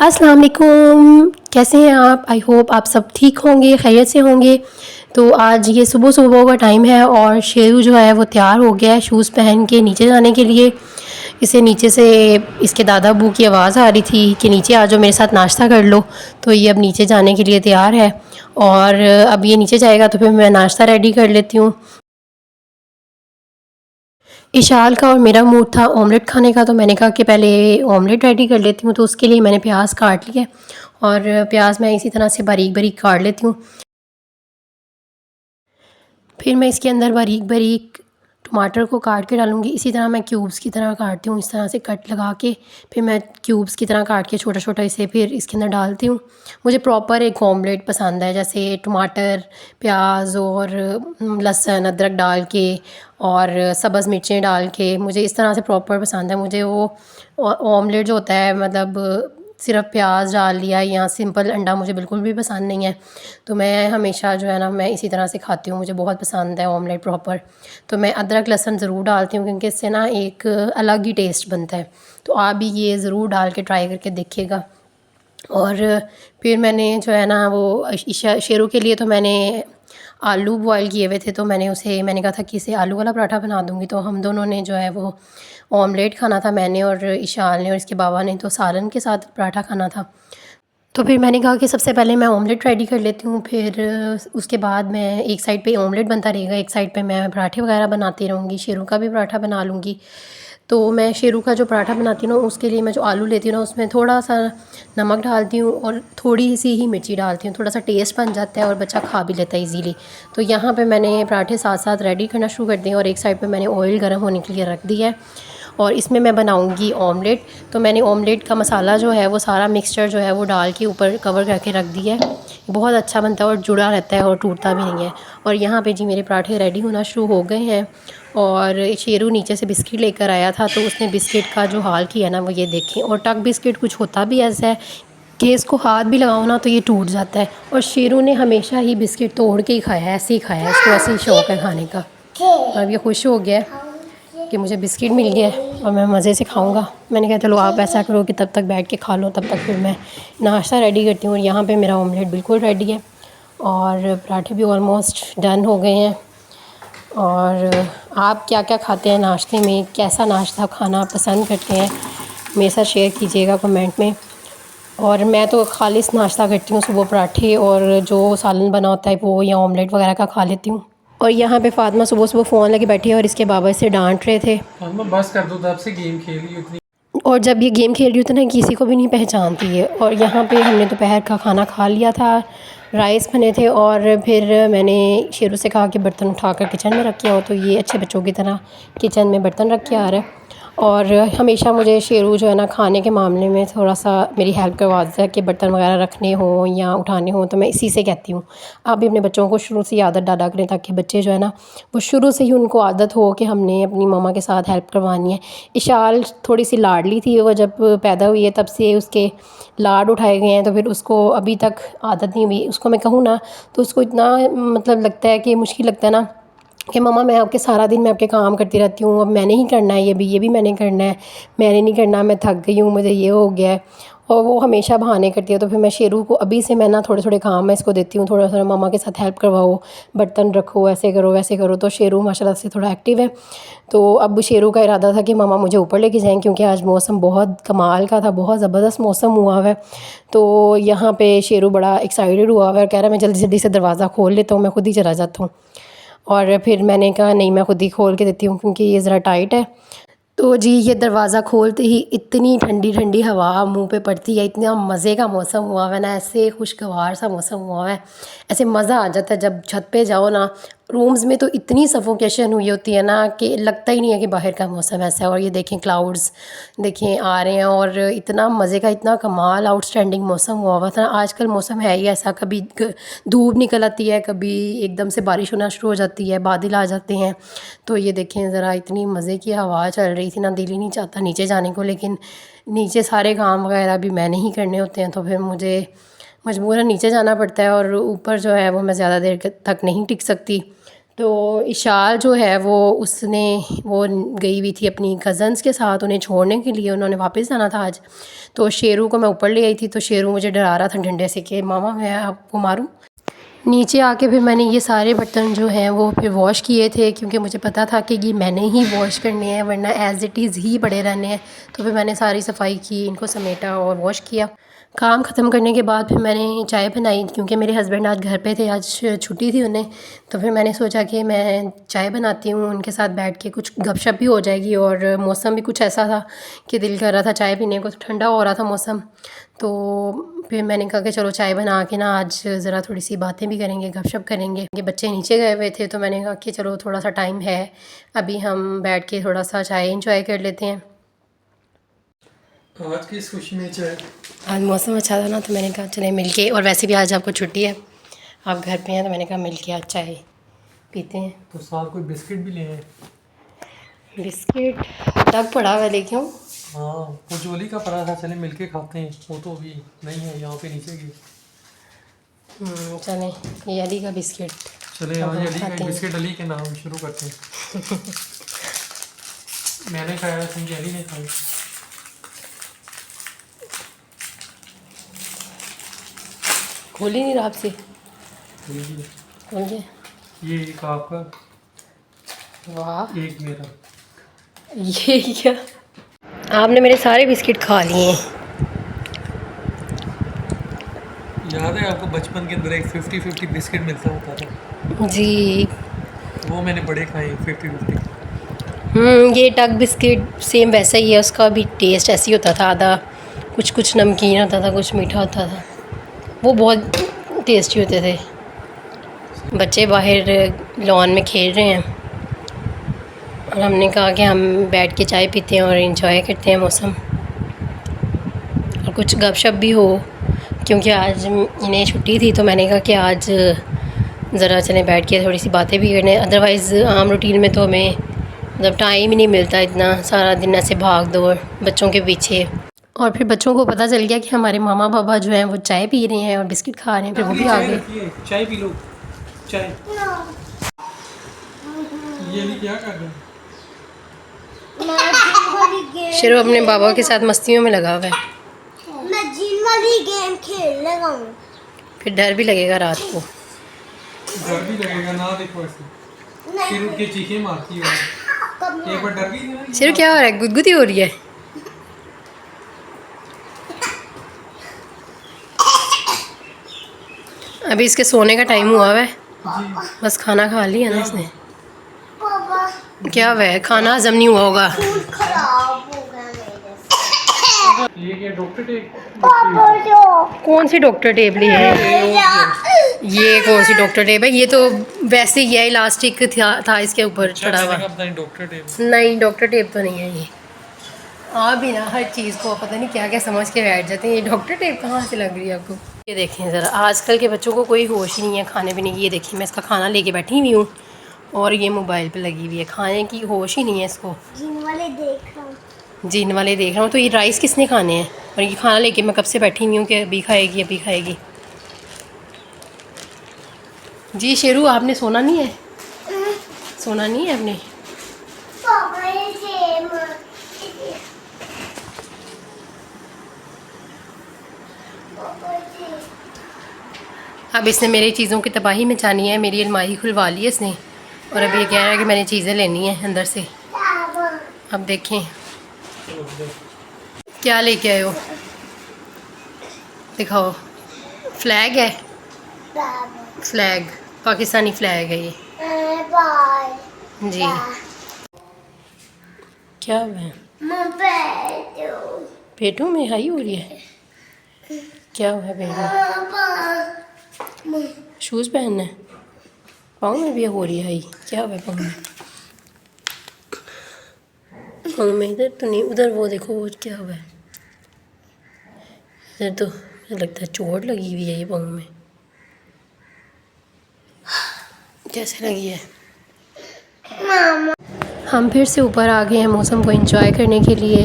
अस्सलाम वालेकुम, कैसे हैं आप? आई होप आप सब ठीक होंगे, खैरियत से होंगे। तो आज ये सुबह-सुबह का टाइम है और शेरू जो है वो तैयार हो गया है शूज़ पहन के नीचे जाने के लिए। इसे नीचे से इसके दादा अब्बू की आवाज़ आ रही थी कि नीचे आ जाओ मेरे साथ नाश्ता कर लो। तो ये अब नीचे जाने के लिए तैयार है और अब ये नीचे जाएगा तो फिर मैं नाश्ता रेडी कर लेती हूँ। इशाल का और मेरा मूड था ऑमलेट खाने का, तो मैंने कहा कि पहले ऑमलेट रेडी कर लेती हूँ। तो उसके लिए मैंने प्याज काट लिया और प्याज मैं इसी तरह से बारीक बारीक काट लेती हूँ। फिर मैं इसके अंदर बारीक बारीक टमाटर को काट के डालूँगी। इसी तरह मैं क्यूब्स की तरह काटती हूँ, इस तरह से कट लगा के फिर मैं क्यूब्स की तरह काट के छोटा छोटा इसे फिर इसके अंदर डालती हूँ। मुझे प्रॉपर एक ऑमलेट पसंद है, जैसे टमाटर, प्याज और लहसुन अदरक डाल के और सब्ज़ मिर्चें डाल के, मुझे इस तरह से प्रॉपर पसंद है। मुझे वो ऑमलेट जो होता है मतलब सिर्फ़ प्याज डाल लिया या सिंपल अंडा मुझे बिल्कुल भी पसंद नहीं है। तो मैं हमेशा जो है ना मैं इसी तरह से खाती हूँ, मुझे बहुत पसंद है ऑमलेट प्रॉपर। तो मैं अदरक लहसुन ज़रूर डालती हूँ क्योंकि इससे ना एक अलग ही टेस्ट बनता है। तो आप भी ये ज़रूर डाल के ट्राई करके देखिएगा। और फिर मैंने जो है ना वो शेरू के लिए तो मैंने आलू बॉयल किए हुए थे, तो मैंने कहा था कि इसे आलू वाला पराठा बना दूँगी। तो हम दोनों ने जो है वो ऑमलेट खाना था, मैंने और इशाल ने, और इसके बाबा ने तो सालन के साथ पराठा खाना था। तो फिर मैंने कहा कि सबसे पहले मैं ऑमलेट रेडी कर लेती हूँ, फिर उसके बाद मैं एक साइड पे ऑमलेट बनता रहेगा, एक साइड पे मैं पराठे वगैरह बनाती रहूँगी, शेरू का भी पराठा बना लूँगी। तो मैं शेरू का जो पराठा बनाती हूँ ना उसके लिए मैं जो आलू लेती हूँ ना उसमें थोड़ा सा नमक डालती हूँ और थोड़ी सी ही मिर्ची डालती हूँ, थोड़ा सा टेस्ट बन जाता है और बच्चा खा भी लेता है इजीली। तो यहाँ पे मैंने पराठे साथ साथ रेडी करना शुरू कर दिए और एक साइड पे मैंने ऑयल गर्म होने के लिए रख दिया है और इसमें मैं बनाऊंगी ऑमलेट। तो मैंने ऑमलेट का मसाला जो है वो सारा मिक्सचर जो है वो डाल के ऊपर कवर करके रख दिया है। बहुत अच्छा बनता है और जुड़ा रहता है और टूटता भी नहीं है। और यहाँ पे जी मेरे पराठे रेडी होना शुरू हो गए हैं और शेरू नीचे से बिस्किट लेकर आया था, तो उसने बिस्किट का जो हाल किया ना वो ये देखें। और टक बिस्किट कुछ होता भी ऐसा है कि इसको हाथ भी लगाओ ना तो ये टूट जाता है। और शेरू ने हमेशा ही बिस्किट तोड़ के ही खाया है, ऐसे ही खाया है, इसको ऐसे ही शौक़ है खाने का। अब ये खुश हो गया है कि मुझे बिस्किट मिल गया है और मैं मज़े से खाऊंगा। मैंने कहा चलो आप ऐसा करो कि तब तक बैठ के खा लो, तब तक फिर मैं नाश्ता रेडी करती हूँ। और यहाँ पे मेरा ऑमलेट बिल्कुल रेडी है और पराठे भी ऑलमोस्ट डन हो गए हैं। और आप क्या क्या खाते हैं नाश्ते में, कैसा नाश्ता खाना पसंद करते हैं, मेरे साथ शेयर कीजिएगा कमेंट में। और मैं तो खालिस नाश्ता करती हूँ, सुबह पराठे और जो सालन बना होता है वो या ऑमलेट वगैरह का खा लेती हूँ। और यहाँ पे फ़ातिमा सुबह सुबह फ़ोन लेके बैठी है और इसके बाबा इसे डांट रहे थे। बस कर दो, तब से गेम खेली इतनी। और जब ये गेम खेल रही होती है ना किसी को भी नहीं पहचानती है। और यहाँ पे हमने दोपहर का खाना खा लिया था, राइस बने थे और फिर मैंने शेरू से कहा कि बर्तन उठाकर किचन में रख के आओ, तो ये अच्छे बच्चों की तरह किचन में बर्तन रख के आ रहा है। और हमेशा मुझे शेरू जो है ना खाने के मामले में थोड़ा सा मेरी हेल्प करवा देता है कि बर्तन वगैरह रखने हों या उठाने हों, तो मैं इसी से कहती हूँ आप भी अपने बच्चों को शुरू से ही आदत डाला करें ताकि बच्चे जो है ना वो शुरू से ही उनको आदत हो कि हमने अपनी मम्मा के साथ हेल्प करवानी है। इशाल थोड़ी सी लाडली थी, वो जब पैदा हुई है तब से उसके लाड उठाए गए हैं, तो फिर उसको अभी तक आदत नहीं हुई। उसको मैं कहूँ ना तो उसको इतना मतलब लगता है कि मुश्किल लगता है ना कि मम्मा मैं आपके सारा दिन मैं आपके काम करती रहती हूँ, अब मैंने ही करना है, ये भी मैंने करना है, मैंने नहीं करना, मैं थक गई हूँ, मुझे ये हो गया है। और वो हमेशा बहाने करती है। तो फिर मैं शेरू को अभी से मैं ना थोड़े थोड़े काम मैं इसको देती हूँ, थोड़ा थोड़ा मम्मा के साथ हेल्प करवाओ, बर्तन रखो, ऐसे करो वैसे करो। तो शेरू माशाल्लाह से थोड़ा एक्टिव है। तो अब शेरू का इरादा था कि मम्मा मुझे ऊपर लेके जाएँ क्योंकि आज मौसम बहुत कमाल का था, बहुत ज़बरदस्त मौसम हुआ हुआ है। तो यहाँ पे शेरू बड़ा एक्साइटेड हुआ हुआ है और कह रहा है मैं जल्दी जल्दी से दरवाज़ा खोल लेता हूँ, मैं खुद ही चला जाता हूँ। और फिर मैंने कहा नहीं मैं खुद ही खोल के देती हूँ क्योंकि ये ज़रा टाइट है। तो जी ये दरवाज़ा खोलते ही इतनी ठंडी ठंडी हवा मुंह पे पड़ती है, इतना मज़े का मौसम हुआ है ना, ऐसे खुशगवार सा मौसम हुआ है, ऐसे मज़ा आ जाता है जब छत पे जाओ ना। रूम्स में तो इतनी सफोकेशन हुई होती है ना कि लगता ही नहीं है कि बाहर का मौसम ऐसा है। और ये देखें क्लाउड्स देखें आ रहे हैं और इतना मज़े का, इतना कमाल आउटस्टैंडिंग मौसम हुआ था। आजकल मौसम है ही ऐसा, कभी धूप निकल आती है, कभी एकदम से बारिश होना शुरू हो जाती है, बादल आ जाते हैं। तो ये देखें ज़रा इतनी मज़े की हवा चल रही थी ना, दिल ही नहीं चाहता नीचे जाने को, लेकिन नीचे सारे काम वगैरह भी मैंने ही करने होते हैं तो फिर मुझे मजबूरन नीचे जाना पड़ता है। और ऊपर जो है वो मैं ज़्यादा देर तक नहीं टिक सकती, तो इशाल जो है वो गई हुई थी अपनी कज़न्स के साथ उन्हें छोड़ने के लिए, उन्होंने वापस जाना था आज। तो शेरू को मैं ऊपर ले आई थी, तो शेरू मुझे डरा रहा था डंडे से कि मामा मैं आपको मारूं। नीचे आके फिर मैंने ये सारे बर्तन जो हैं वो फिर वॉश किए थे, क्योंकि मुझे पता था कि ये मैंने ही वॉश करने हैं वरना एज़ इट इज़ ही पड़े रहने हैं। तो फिर मैंने सारी सफाई की, इनको समेटा और वॉश किया। काम ख़त्म करने के बाद फिर मैंने चाय बनाई, क्योंकि मेरे हस्बैंड आज घर पे थे, आज छुट्टी थी उन्हें। तो फिर मैंने सोचा कि मैं चाय बनाती हूँ, उनके साथ बैठ के कुछ गपशप भी हो जाएगी, और मौसम भी कुछ ऐसा था कि दिल कर रहा था चाय पीने को, तो ठंडा हो रहा था मौसम। तो फिर मैंने कहा कि चलो चाय बना के ना आज ज़रा थोड़ी सी बातें भी करेंगे, गपशप करेंगे। ये बच्चे नीचे गए हुए थे, तो मैंने कहा कि चलो थोड़ा सा टाइम है, अभी हम बैठ के थोड़ा सा चाय इंजॉय कर लेते हैं। आज किस खुशी में चाय? आज मौसम अच्छा था ना, तो मैंने कहा चले मिल के, और वैसे भी आज आपको छुट्टी है, आप घर पे हैं, तो मैंने कहा मिल के आज चाय पीते हैं। तो साथ कोई बिस्किट भी ले आए? बिस्किट तक पड़ा हुआ लेके आऊँ? हाँ, वो जोली का पड़ा था, चले मिलके खाते हैं। वो तो अभी नहीं है, यहाँ पे नीचे गई। चलें, ये अली का बिस्किट। चले अब आज हम अली खाते का हैं। बिस्किट अली के नाम शुरू करते हैं। मैंने खाया था कि अली ने खाया? खोल ही नहीं रहा आपसे, ये खोल गया। ये एक आपका, वाह, एक मेरा। ये क्या, आपने मेरे सारे बिस्किट खा लिए हैं। याद है आपको बचपन के अंदर एक 50-50 बिस्किट मिलता होता था? जी। वो मैंने बड़े खाए 50-50। ये टक बिस्किट सेम वैसा ही है, उसका भी टेस्ट ऐसे ही होता था, आधा कुछ कुछ नमकीन होता था, कुछ मीठा होता था। वो बहुत टेस्टी होते थे। बच्चे बाहर लॉन में खेल रहे हैं, और हमने कहा कि हम बैठ के चाय पीते हैं और एंजॉय करते हैं मौसम, और कुछ गपशप भी हो, क्योंकि आज इन्हें छुट्टी थी। तो मैंने कहा कि आज ज़रा चलें बैठ के थोड़ी सी बातें भी करने, अदरवाइज़ आम रूटीन में तो हमें मतलब टाइम ही नहीं मिलता, इतना सारा दिन ऐसे भाग दौड़ बच्चों के पीछे। और फिर बच्चों को पता चल गया कि हमारे मामा पापा जो हैं वो चाय पी रहे हैं और बिस्किट खा रहे हैं, फिर वो भी आ गए। चाय पी लो, चाय। ये नहीं क्या कर रहे हैं? शेरू अपने बाबा के साथ मस्तियों में लगा हुआ है। मैं जिन वाली गेम खेल लगा हूँ। फिर डर भी लगेगा रात को। डर भी लगेगा ना, देखो ऐसे फिर उठ के चीखें मारती हो। एक बार डर गई थी ना। शेरू क्या हो रहा है, गुदगुदी हो रही है? अभी इसके सोने का टाइम हुआ है, बस खाना खा लिया ना इसने। पापा क्या हुआ है, खाना हजम नहीं हुआ होगा। खून खराब हो गया मेरे से। ये क्या डॉक्टर टेप? पापा जो कौन सी डॉक्टर टेप ली है? ये कौन सी डॉक्टर टेप है? ये तो वैसे ही है, इलास्टिक था इसके ऊपर चढ़ा हुआ। Doctor tape? नहीं, डॉक्टर टेप तो नहीं है ये। आप भी ना हर चीज़ को पता नहीं क्या क्या समझ के बैठ जाते हैं। ये डॉक्टर टेप कहाँ से लग रही है आपको? ये देखें ज़रा, आजकल के बच्चों को कोई होश ही नहीं है खाने पीने की। ये देखिए, मैं इसका खाना लेके बैठी हुई हूँ और ये मोबाइल पे लगी हुई है, खाने की होश ही नहीं है इसको। जिन वाले देख रहा हूँ। जिन वाले देख रहा हूँ, तो ये राइस किसने खाने हैं? और ये खाना लेके मैं कब से बैठी हुई हूँ कि अभी खाएगी अभी खाएगी। जी शेरू, आपने सोना नहीं है? सोना नहीं है आपने? पापा ये गेम पापा जी अब इसने मेरी चीज़ों की तबाही मचानी है, मेरी अलमारी खुलवा ली है इसने, और अब ये कह रहा है कि मैंने चीज़ें लेनी हैं अंदर से। पापा अब देखें क्या लेके आए हो, दिखाओ। फ्लैग है, पापा फ्लैग, पाकिस्तानी फ्लैग है ये। बाय जी, क्या हुआ है? मैं बैठो पेटों में हाई हो रही है? क्या हुआ है पेट में? पापा शूज़ पहनना है? पाँव में भी हो रही है हाई? क्या हुआ है पाँव में? पाँव में इधर तो नहीं, उधर वो देखो वो क्या हुआ है। इधर तो मुझे लगता है चोट लगी हुई है ये पाँव में। कैसे लगी है? हम फिर से ऊपर आ गए हैं मौसम को एंजॉय करने के लिए।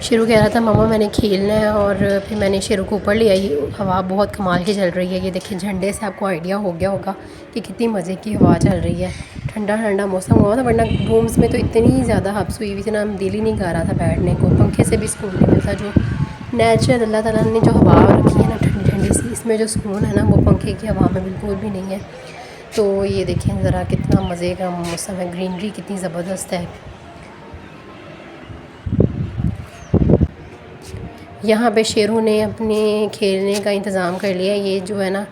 शेरू कह रहा था मम्मा मैंने खेलना है, और फिर मैंने शेरू को ऊपर ले आई। हवा बहुत कमाल की चल रही है। ये देखिए झंडे से आपको आइडिया हो गया होगा कि कितनी मज़े की हवा चल रही है। ठंडा ठंडा मौसम हुआ था, वरना रूम्स में तो इतनी ज़्यादा हब्स हुई हुई थी ना, दिल ही नहीं कर रहा था बैठने को। पंखे से भी सुकून नहीं मिलता। जो नेचुरल अल्लाह ताला ने जो हवा रखी है ना ठंडी ठंडी सी, इसमें जो सुकून है ना वो पंखे की हवा में बिल्कुल भी नहीं है। तो ये देखें ज़रा कितना मज़े का मौसम है, ग्रीनरी कितनी ज़बरदस्त है। यहाँ पे शेरू ने अपने खेलने का इंतज़ाम कर लिया। ये जो है ना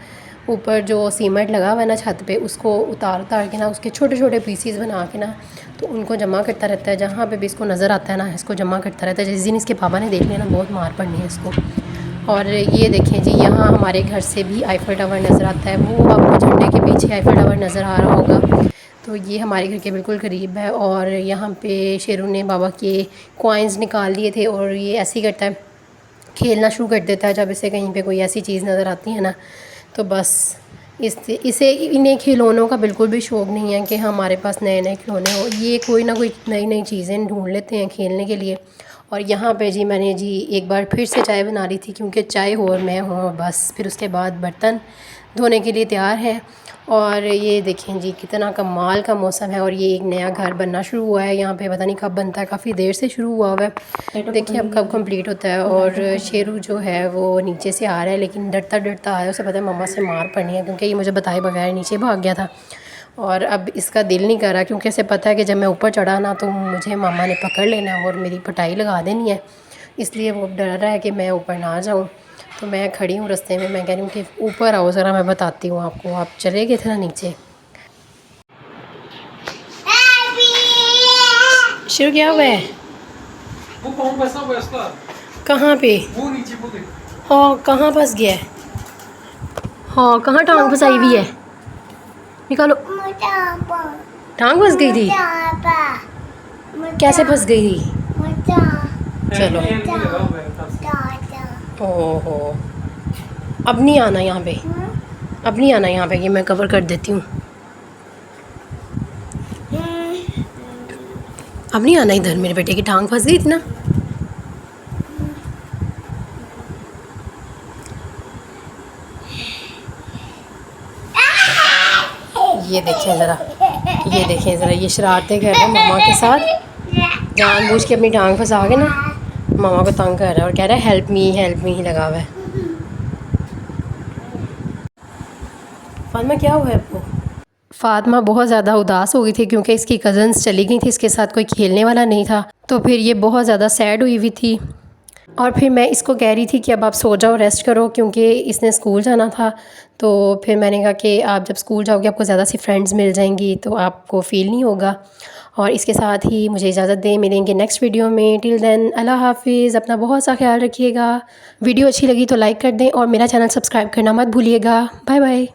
ऊपर जो सीमेंट लगा हुआ है ना छत पे, उसको उतार के ना उसके छोटे छोटे पीसीज बना के ना तो उनको जमा करता रहता है। जहाँ पे भी इसको नज़र आता है ना इसको जमा करता रहता है। जिस दिन इसके पापा ने देख लिया ना बहुत मार पड़नी है इसको। और ये देखें जी, यहाँ हमारे घर से भी आईफल टावर नज़र आता है। वो आपको झंडे के पीछे आईफल टावर नज़र आ रहा होगा। तो ये हमारे घर के बिल्कुल करीब है। और यहाँ पे शेरू ने बाबा के कॉइन्स निकाल लिए थे, और ये ऐसे ही करता है, खेलना शुरू कर देता है जब इसे कहीं पे कोई ऐसी चीज़ नज़र आती है ना। तो बस इसे इन्हें खिलौनों का बिल्कुल भी शौक़ नहीं है कि हमारे पास नए नए खिलौने हो। ये कोई ना कोई नई नई चीज़ें ढूंढ लेते हैं खेलने के लिए। और यहाँ पे जी मैंने जी एक बार फिर से चाय बना रही थी, क्योंकि चाय हो और मैं हूँ, और बस फिर उसके बाद बर्तन धोने के लिए तैयार है। और ये देखें जी कितना कमाल का मौसम है। और ये एक नया घर बनना शुरू हुआ है यहाँ पे, पता नहीं कब बनता है, काफ़ी देर से शुरू हुआ है। देखिए अब कब कंप्लीट होता है। और शेरू जो है वो नीचे से आ रहा है, लेकिन डरता डरता आया। उसे पता है मम्मा से मार पड़नी है, क्योंकि ये मुझे बताए बगैर नीचे भाग गया था। और अब इसका दिल नहीं कर रहा, क्योंकि इसे पता है कि जब मैं ऊपर चढ़ा ना तो मुझे मामा ने पकड़ लेना और मेरी पिटाई लगा देनी है। इसलिए वो डर रहा है कि मैं ऊपर ना जाऊँ। तो मैं खड़ी हूँ रास्ते में, मैं कह रही हूँ कि ऊपर आओ ज़रा, मैं बताती हूँ आपको। आप चले गए थे ना नीचे। शेरू क्या हुआ है? वो कौन फंसा हुआ है इसका? कहाँ पे? वो नीचे वो देख। हाँ कहाँ फंस गया है? हाँ कहाँ टांग फंसाई हुई है? निकालो। टांग फंस गई थी? कैसे फंस गई थी? चलो। ओहो, अब नहीं आना यहाँ पे, अब नहीं आना यहाँ पे। ये मैं कवर कर देती हूँ। अब नहीं आना इधर, मेरे बेटे की टांग फंस गई थी ना। ये देखें ज़रा, ये देखें ज़रा, ये शरारतें कर रहे हैं मामा के साथ। जानबूझ के अपनी टांग फंसा के ना मामा को तंग कर रहा है, और कह रहा है हेल्प मी ही लगा हुआ है। फातिमा क्या हुआ है आपको? फातिमा बहुत ज़्यादा उदास हो गई थी, क्योंकि इसकी कज़न्स चली गई थी, इसके साथ कोई खेलने वाला नहीं था। तो फिर ये बहुत ज़्यादा सैड हुई थी। और फिर मैं इसको कह रही थी कि अब आप सो जाओ, रेस्ट करो, क्योंकि इसने स्कूल जाना था। तो फिर मैंने कहा कि आप जब स्कूल जाओगे आपको ज़्यादा सी फ्रेंड्स मिल जाएंगी, तो आपको फ़ील नहीं होगा। और इसके साथ ही मुझे इजाज़त दें, मिलेंगे नेक्स्ट वीडियो में। टिल देन अल्लाह हाफिज़, अपना बहुत सा ख्याल रखिएगा। वीडियो अच्छी लगी तो लाइक कर दें, और मेरा चैनल सब्सक्राइब करना मत भूलिएगा। Bye bye.